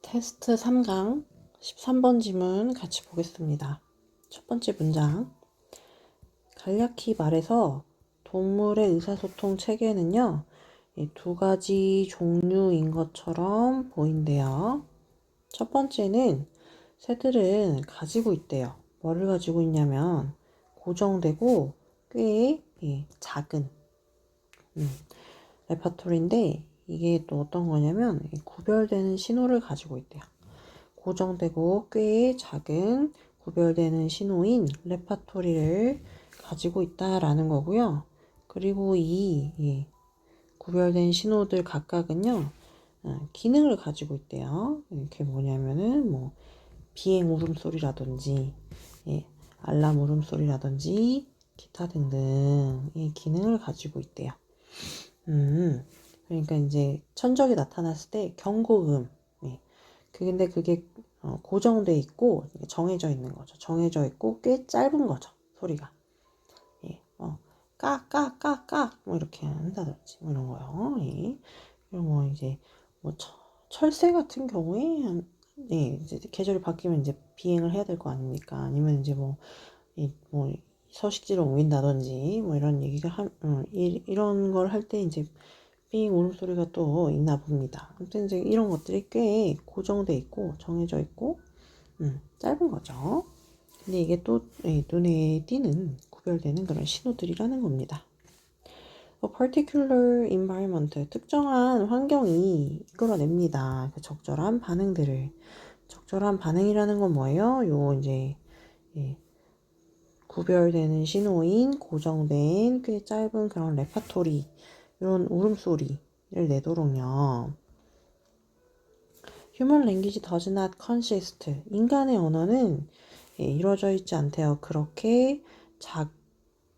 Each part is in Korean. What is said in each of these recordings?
테스트 3강 13번 지문 같이 보겠습니다. 첫 번째 문장. 간략히 말해서 동물의 의사소통 체계는요, 이 두 가지 종류인 것처럼 보인대요. 첫 번째는 새들은 가지고 있대요. 뭐를 가지고 있냐면 고정되고 꽤 작은 레파토리인데, 이게 또 어떤 거냐면 구별되는 신호를 가지고 있대요. 고정되고 꽤 작은 구별되는 신호인 레파토리를 가지고 있다라는 거고요. 그리고 이 구별된 신호들 각각은요, 기능을 가지고 있대요. 이게 뭐냐면은 비행 울음소리라든지 알람 울음소리라든지 기타 등등 기능을 가지고 있대요. 그러니까 이제 천적이 나타났을 때 경고음. 근데 그게 고정돼 있고 정해져 있는 거죠. 정해져 있고 꽤 짧은 거죠. 소리가. 까까까까 이렇게 한다든지 이런 거요. 그리고 이제 철새 같은 경우에 이제 계절이 바뀌면 이제 비행을 해야 될 거 아닙니까? 아니면 이제 서식지를 옮긴다든지 이런 얘기가 이런 걸 할 때 이제 삥 울음소리가 또 있나 봅니다. 아무튼 이제 이런 것들이 꽤 고정돼 있고 정해져 있고 짧은 거죠. 근데 이게 또 눈에 띄는 구별되는 그런 신호들이라는 겁니다. A particular environment, 특정한 환경이 이끌어냅니다. 그 적절한 반응들을. 적절한 반응이라는 건 뭐예요? 이제 구별되는 신호인 고정된 꽤 짧은 그런 레파토리, 이런 울음소리를 내도록요. Human language does not consist. 인간의 언어는 이루어져 있지 않대요. 그렇게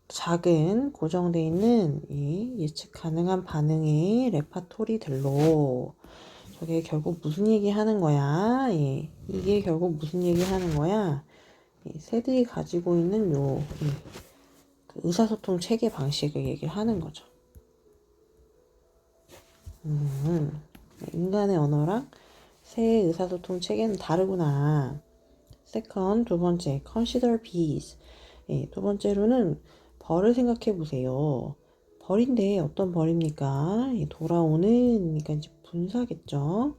작은 고정되어 있는 예측 가능한 반응의 레파토리들로. 저게 결국 무슨 얘기 하는 거야? 이게 결국 무슨 얘기 하는 거야? 새들이 가지고 있는 그 의사소통 체계 방식을 얘기를 하는 거죠. 인간의 언어랑 새의 의사소통 체계는 다르구나. Second, 두 번째, consider bees. 두 번째로는 벌을 생각해 보세요. 벌인데 어떤 벌입니까? 돌아오는, 그러니까 이제 분사겠죠.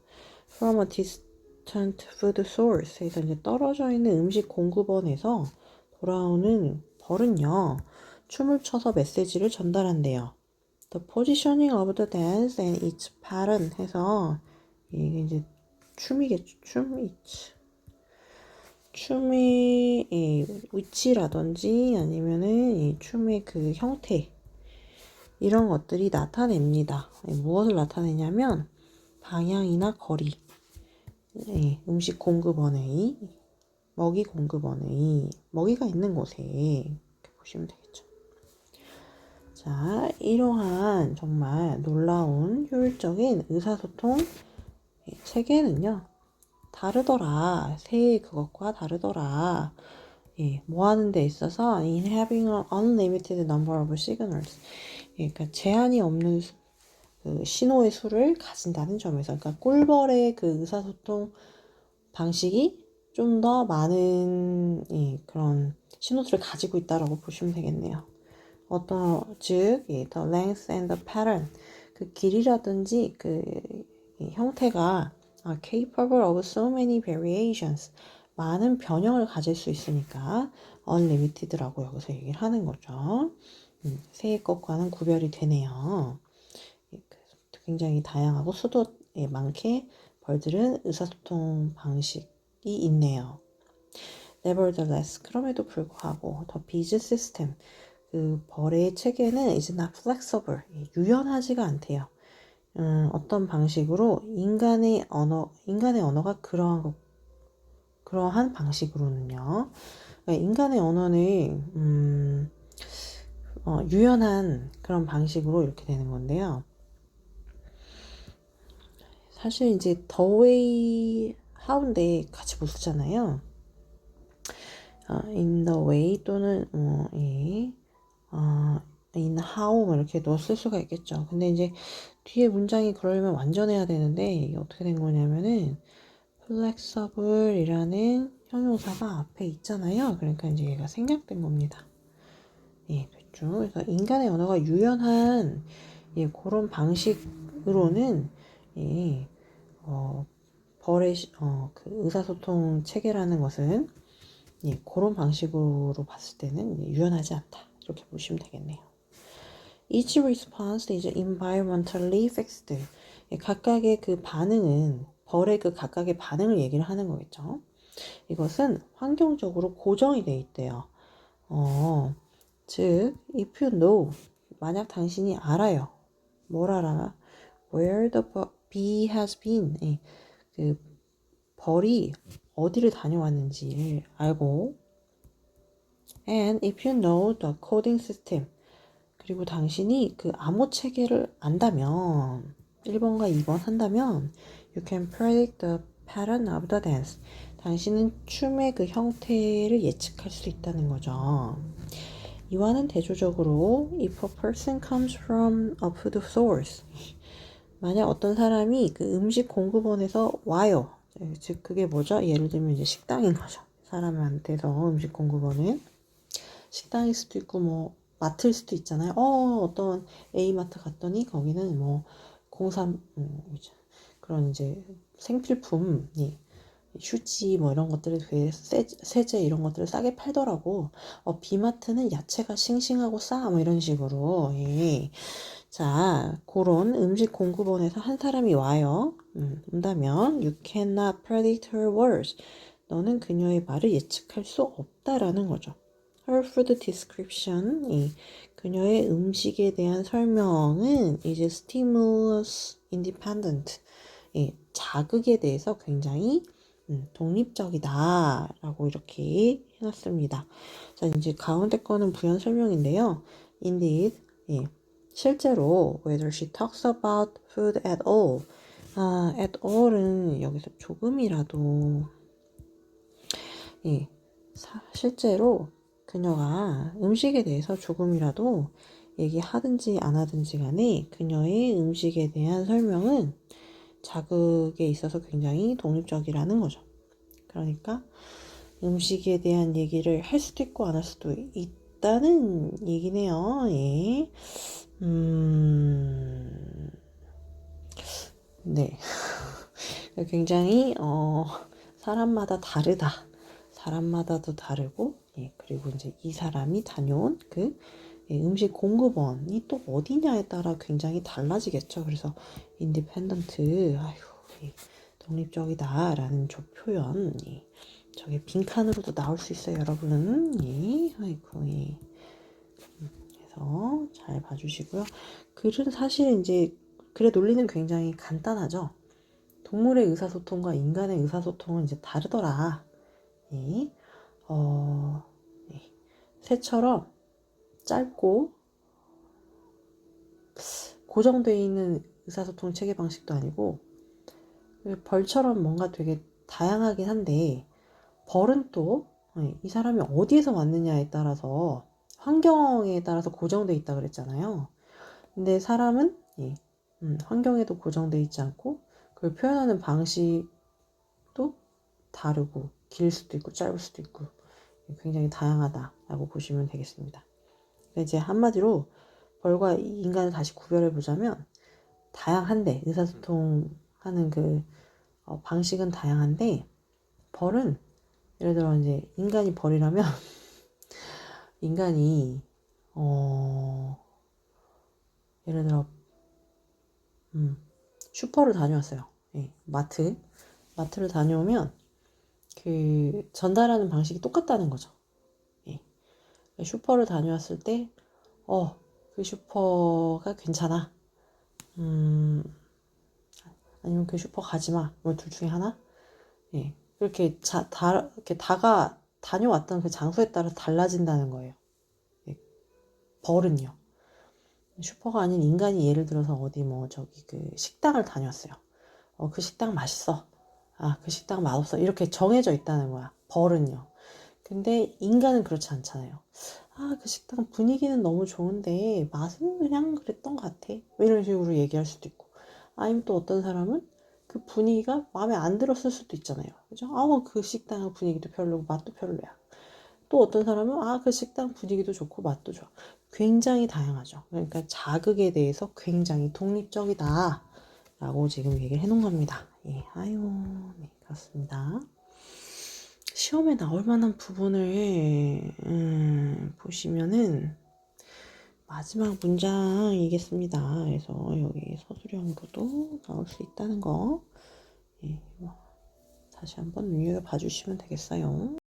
From a distant food source. 그래서 이제 떨어져 있는 음식 공급원에서 돌아오는 벌은요, 춤을 춰서 메시지를 전달한대요. The positioning of the dance and its pattern 해서 이게 이제 춤이겠죠. 춤의 위치라든지 아니면은 이 춤의 그 형태, 이런 것들이 나타냅니다. 무엇을 나타내냐면 방향이나 거리, 음식 공급원의 먹이 공급원의 먹이가 있는 곳에 이렇게 보시면 되겠죠. 자, 이러한 정말 놀라운 효율적인 의사소통 체계는요, 다르더라. 새의 그것과 다르더라. 뭐 하는 데 있어서 in having an unlimited number of signals. 그러니까 제한이 없는 그 신호의 수를 가진다는 점에서, 그러니까 꿀벌의 그 의사소통 방식이 좀 더 많은 그런 신호들을 가지고 있다라고 보시면 되겠네요. 즉, the length and the pattern, 그 길이라든지 그 형태가 are capable of so many variations, 많은 변형을 가질 수 있으니까 unlimited라고 여기서 얘기를 하는 거죠. 새의 것과는 구별이 되네요. 굉장히 다양하고 수도 많게 벌들은 의사소통 방식이 있네요. Nevertheless, 그럼에도 불구하고 the bees system, 그 벌의 체계는 is not flexible, 유연하지가 않대요. 어떤 방식으로 인간의 언어가 그러한 방식으로는요. 그러니까 인간의 언어는 유연한 그런 방식으로 이렇게 되는 건데요. 사실 이제 the way, how인데 같이 못 쓰잖아요. in the way 또는 in how 이렇게 넣었을 수가 있겠죠. 근데 이제 뒤에 문장이 그러려면 완전해야 되는데 이게 어떻게 된 거냐면은 flexible이라는 형용사가 앞에 있잖아요. 그러니까 이제 얘가 생략된 겁니다. 예, 됐죠. 그래서 인간의 언어가 유연한 예, 그런 방식으로는 예, 그 의사소통 체계라는 것은 예, 그런 방식으로 봤을 때는 예, 유연하지 않다. 이렇게 보시면 되겠네요. Each response is environmentally fixed. 예, 각각의 그 반응은 벌의 그 각각의 반응을 얘기를 하는 거겠죠. 이것은 환경적으로 고정이 돼 있대요. 즉, if you know, 만약 당신이 알아요. 뭘 알아? Where the bee has been. 예, 그 벌이 어디를 다녀왔는지를 알고 and if you know the coding system 그리고 당신이 그 암호 체계를 안다면 1번과 2번 한다면 you can predict the pattern of the dance 당신은 춤의 그 형태를 예측할 수 있다는 거죠. 이와는 대조적으로 if a person comes from a food source 만약 어떤 사람이 그 음식 공급원에서 와요. 즉 그게 뭐죠? 예를 들면 이제 식당인 거죠. 사람한테서 음식 공급원은 식당일 수도 있고 뭐 마트일 수도 있잖아요. 어떤 A마트 갔더니 거기는 뭐 그런 이제 생필품이 휴지 뭐 이런 것들을 세제 이런 것들을 싸게 팔더라고. B마트는 야채가 싱싱하고 싸 뭐 이런 식으로. 예. 자, 그런 음식 공급원에서 한 사람이 와요. 온다면 you cannot predict her words. 너는 그녀의 말을 예측할 수 없다라는 거죠. Her food description, 그녀의 음식에 대한 설명은 이제 stimulus independent, 자극에 대해서 굉장히 독립적이다라고 이렇게 해놨습니다. 자, 이제 가운데 거는 부연 설명인데요. Indeed, 실제로 whether she talks about food at all, at all은 여기서 조금이라도, 실제로 그녀가 음식에 대해서 조금이라도 얘기하든지 안 하든지 간에 그녀의 음식에 대한 설명은 자극에 있어서 굉장히 독립적이라는 거죠. 그러니까 음식에 대한 얘기를 할 수도 있고 안 할 수도 있다는 얘기네요. 예. 네. 굉장히 사람마다 다르다. 사람마다도 다르고 그리고 이제 이 사람이 다녀온 그 음식 공급원이 또 어디냐에 따라 굉장히 달라지겠죠. 그래서 인디펜던트 독립적이다라는 저 표현 저게 빈칸으로도 나올 수 있어요, 여러분. 아이고 그래서 잘 봐주시고요. 글은 사실 이제 글의 논리는 굉장히 간단하죠. 동물의 의사소통과 인간의 의사소통은 이제 다르더라. 새처럼 짧고 고정되어 있는 의사소통 체계 방식도 아니고 벌처럼 뭔가 되게 다양하긴 한데 벌은 또 이 사람이 어디에서 왔느냐에 따라서 환경에 따라서 고정되어 있다 그랬잖아요. 근데 사람은 환경에도 고정되어 있지 않고 그걸 표현하는 방식도 다르고 길 수도 있고 짧을 수도 있고 굉장히 다양하다라고 보시면 되겠습니다. 이제 한마디로 벌과 인간을 다시 구별해 보자면 다양한데 의사소통하는 그 방식은 다양한데 벌은 예를 들어 이제 인간이 벌이라면 인간이 예를 들어 슈퍼를 다녀왔어요. 마트를 다녀오면 그 전달하는 방식이 똑같다는 거죠. 슈퍼를 다녀왔을 때 그 슈퍼가 괜찮아. 아니면 그 슈퍼 가지마. 뭐 둘 중에 하나? 그렇게 이렇게 다녀왔던 그 장소에 따라 달라진다는 거예요. 벌은요. 슈퍼가 아닌 인간이 예를 들어서 어디 그 식당을 다녔어요. 그 식당 맛있어. 그 식당 맛없어. 이렇게 정해져 있다는 거야. 벌은요. 근데 인간은 그렇지 않잖아요. 그 식당 분위기는 너무 좋은데 맛은 그냥 그랬던 것 같아. 이런 식으로 얘기할 수도 있고. 아니면 또 어떤 사람은 그 분위기가 마음에 안 들었을 수도 있잖아요. 그죠? 그 식당 분위기도 별로고 맛도 별로야. 또 어떤 사람은 그 식당 분위기도 좋고 맛도 좋아. 굉장히 다양하죠. 그러니까 자극에 대해서 굉장히 독립적이다. 라고 지금 얘기를 해놓은 겁니다. 예, 네, 그렇습니다. 시험에 나올 만한 부분을 보시면은 마지막 문장이겠습니다. 그래서 여기 서술형으로도 나올 수 있다는 거 다시 한번 눈여겨봐 주시면 되겠어요.